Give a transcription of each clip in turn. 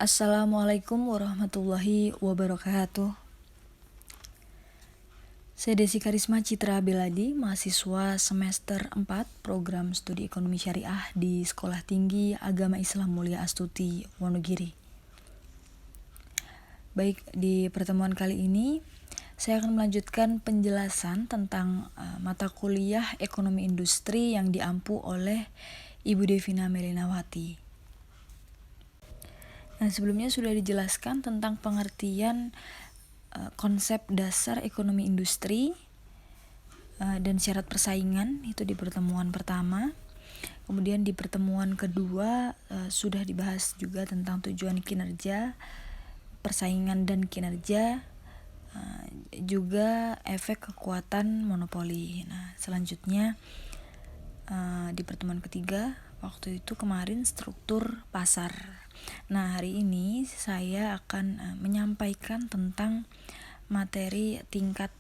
Assalamualaikum warahmatullahi wabarakatuh. Saya Desi Karisma Citra Beladi, mahasiswa semester 4 Program Studi Ekonomi Syariah di Sekolah Tinggi Agama Islam Mulia Astuti, Wonogiri. Baik, di pertemuan kali ini saya akan melanjutkan penjelasan tentang mata kuliah Ekonomi Industri yang diampu oleh Ibu Devina Melinawati. Nah, sebelumnya sudah dijelaskan tentang pengertian konsep dasar ekonomi industri dan syarat persaingan, itu di pertemuan pertama. Kemudian di pertemuan kedua sudah dibahas juga tentang tujuan kinerja, persaingan dan kinerja, juga efek kekuatan monopoli. Nah, selanjutnya di pertemuan ketiga waktu itu kemarin struktur pasar. Nah, hari ini saya akan menyampaikan tentang materi tingkat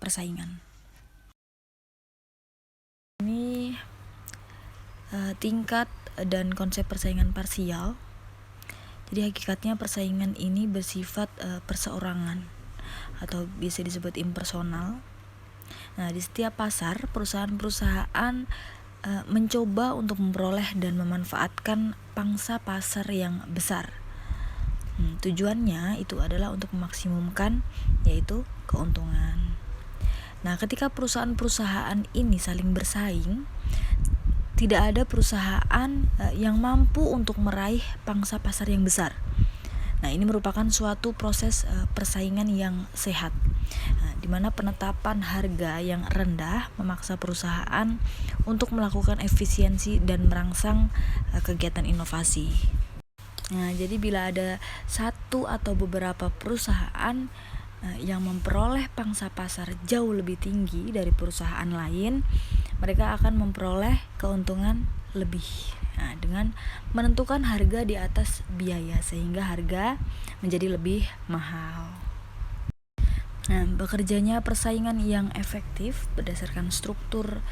persaingan. Ini tingkat dan konsep persaingan parsial. Jadi hakikatnya persaingan ini bersifat perseorangan atau bisa disebut impersonal. Nah, di setiap pasar perusahaan-perusahaan mencoba untuk memperoleh dan memanfaatkan pangsa pasar yang besar. Tujuannya itu adalah untuk memaksimumkan yaitu keuntungan. Nah, ketika perusahaan-perusahaan ini saling bersaing, tidak ada perusahaan yang mampu untuk meraih pangsa pasar yang besar. Nah, ini merupakan suatu proses persaingan yang sehat, di mana penetapan harga yang rendah memaksa perusahaan untuk melakukan efisiensi dan merangsang kegiatan inovasi. Nah, jadi bila ada satu atau beberapa perusahaan yang memperoleh pangsa pasar jauh lebih tinggi dari perusahaan lain, mereka akan memperoleh keuntungan lebih dengan menentukan harga di atas biaya sehingga harga menjadi lebih mahal. Nah, bekerjanya persaingan yang efektif berdasarkan struktur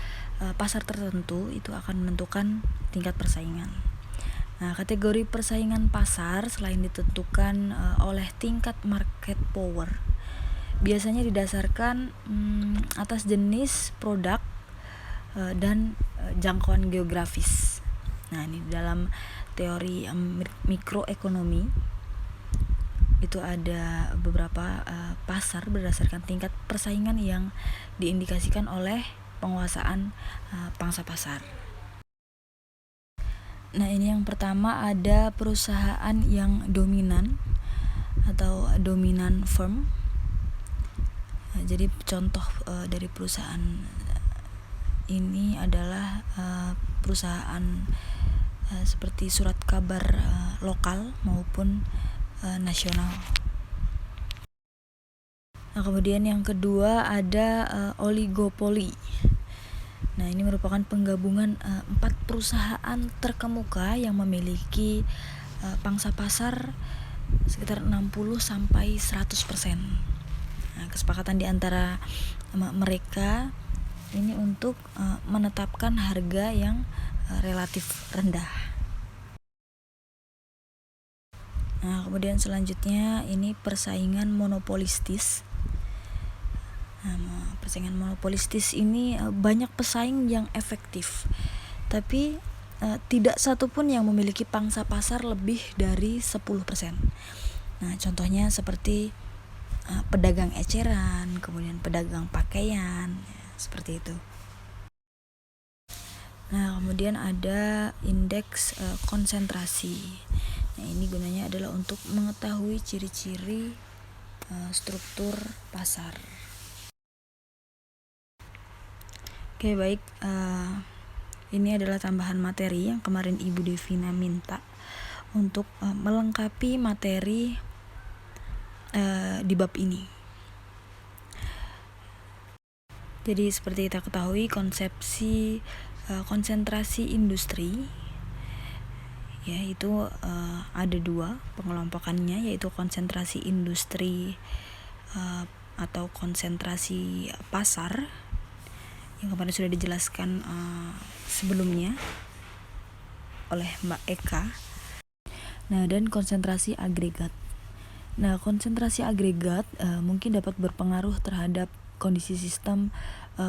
pasar tertentu itu akan menentukan tingkat persaingan. Nah, kategori persaingan pasar selain ditentukan oleh tingkat market power, biasanya didasarkan atas jenis produk dan jangkauan geografis. Nah, ini dalam teori mikroekonomi itu ada beberapa pasar berdasarkan tingkat persaingan yang diindikasikan oleh penguasaan pangsa pasar. Nah, ini yang pertama ada perusahaan yang dominan atau dominant firm. Nah, jadi contoh dari perusahaan ini adalah perusahaan seperti surat kabar lokal maupun nasional. Nah, kemudian yang kedua ada oligopoli. Nah, ini merupakan penggabungan 4 perusahaan terkemuka yang memiliki pangsa pasar sekitar 60-100%. Nah, kesepakatan di antara mereka ini untuk menetapkan harga yang relatif rendah. Nah, kemudian selanjutnya ini persaingan monopolistis. Nah, persaingan monopolistis ini banyak pesaing yang efektif, tapi tidak satupun yang memiliki pangsa pasar lebih dari 10%. Nah, contohnya seperti pedagang eceran, kemudian pedagang pakaian, seperti itu. Nah, kemudian ada indeks konsentrasi. Nah, ini gunanya adalah untuk mengetahui ciri-ciri struktur pasar. Oke, baik. Ini adalah tambahan materi yang kemarin Ibu Devina minta untuk melengkapi materi di bab ini. Jadi seperti kita ketahui konsepsi konsentrasi industri yaitu ada 2 pengelompokannya, yaitu konsentrasi industri atau konsentrasi pasar yang kemarin sudah dijelaskan sebelumnya oleh Mbak Eka. Nah, dan konsentrasi agregat. Nah, konsentrasi agregat mungkin dapat berpengaruh terhadap kondisi sistem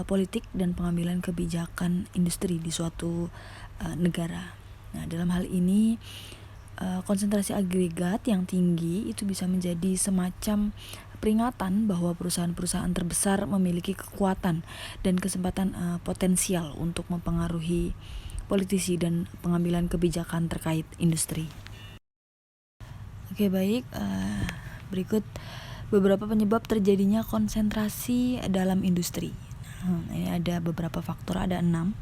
politik dan pengambilan kebijakan industri di suatu negara. Nah, dalam hal ini konsentrasi agregat yang tinggi itu bisa menjadi semacam peringatan bahwa perusahaan-perusahaan terbesar memiliki kekuatan dan kesempatan potensial untuk mempengaruhi politisi dan pengambilan kebijakan terkait industri. Oke, baik. Berikut beberapa penyebab terjadinya konsentrasi dalam industri. Ini ada beberapa faktor, ada 6.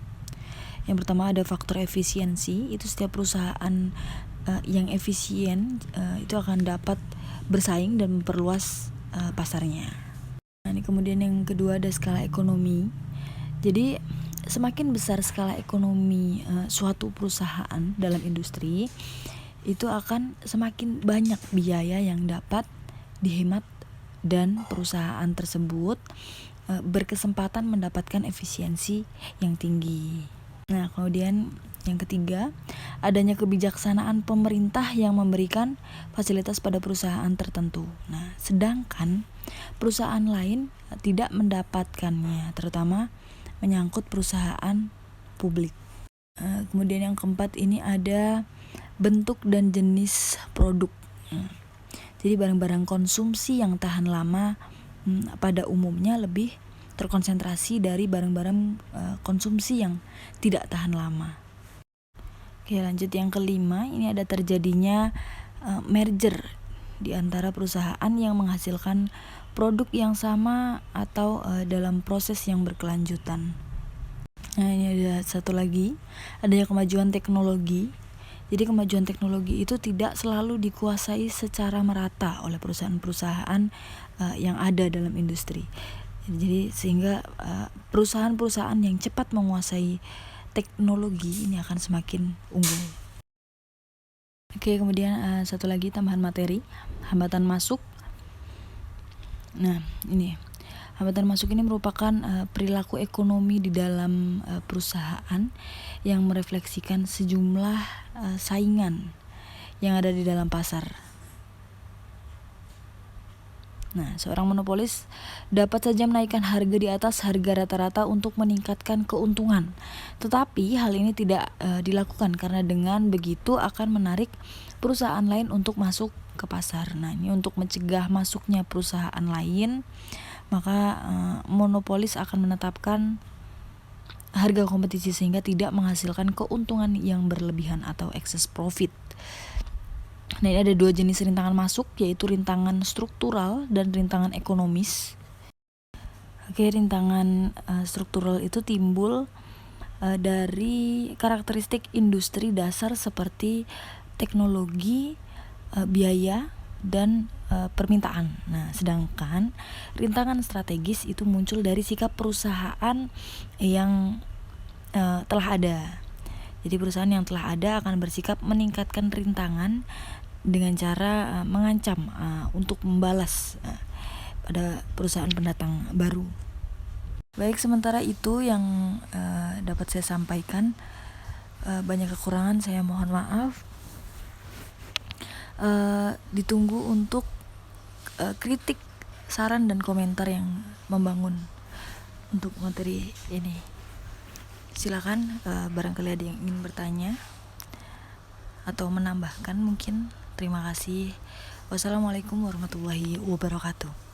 Yang pertama ada faktor efisiensi. Itu setiap perusahaan yang efisien itu akan dapat bersaing dan memperluas pasarnya. Nah, ini kemudian yang kedua ada skala ekonomi. Jadi semakin besar skala ekonomi suatu perusahaan dalam industri, itu akan semakin banyak biaya yang dapat dihemat dan perusahaan tersebut berkesempatan mendapatkan efisiensi yang tinggi. Nah, kemudian yang ketiga, adanya kebijaksanaan pemerintah yang memberikan fasilitas pada perusahaan tertentu. Nah, sedangkan perusahaan lain tidak mendapatkannya, terutama menyangkut perusahaan publik. Kemudian yang keempat ini ada bentuk dan jenis produk. Jadi barang-barang konsumsi yang tahan lama pada umumnya lebih terkonsentrasi dari barang-barang konsumsi yang tidak tahan lama. Oke, lanjut yang kelima, ini ada terjadinya merger di antara perusahaan yang menghasilkan produk yang sama atau dalam proses yang berkelanjutan. Nah, ini ada satu lagi, adanya kemajuan teknologi. Jadi kemajuan teknologi itu tidak selalu dikuasai secara merata oleh perusahaan-perusahaan yang ada dalam industri. Jadi sehingga perusahaan-perusahaan yang cepat menguasai teknologi ini akan semakin unggul. Oke, kemudian satu lagi tambahan materi, hambatan masuk. Nah, ini hambatan masuk ini merupakan perilaku ekonomi di dalam perusahaan yang merefleksikan sejumlah saingan yang ada di dalam pasar. Nah, seorang monopolis dapat saja menaikkan harga di atas harga rata-rata untuk meningkatkan keuntungan. Tetapi hal ini tidak dilakukan karena dengan begitu akan menarik perusahaan lain untuk masuk ke pasar. Nah, ini untuk mencegah masuknya perusahaan lain, maka monopolis akan menetapkan harga kompetisi sehingga tidak menghasilkan keuntungan yang berlebihan atau excess profit. Nah, ini ada 2 jenis rintangan masuk, yaitu rintangan struktural dan rintangan ekonomis. Oke, rintangan struktural itu timbul dari karakteristik industri dasar seperti teknologi, biaya, dan permintaan. Nah, sedangkan rintangan strategis itu muncul dari sikap perusahaan yang telah ada. Jadi perusahaan yang telah ada akan bersikap meningkatkan rintangan dengan cara mengancam untuk membalas pada perusahaan pendatang baru. Baik, sementara itu yang dapat saya sampaikan. Banyak kekurangan, saya mohon maaf. Ditunggu untuk kritik, saran, dan komentar yang membangun untuk materi ini. Silakan barangkali ada yang ingin bertanya atau menambahkan mungkin. Terima kasih. Wassalamualaikum warahmatullahi wabarakatuh.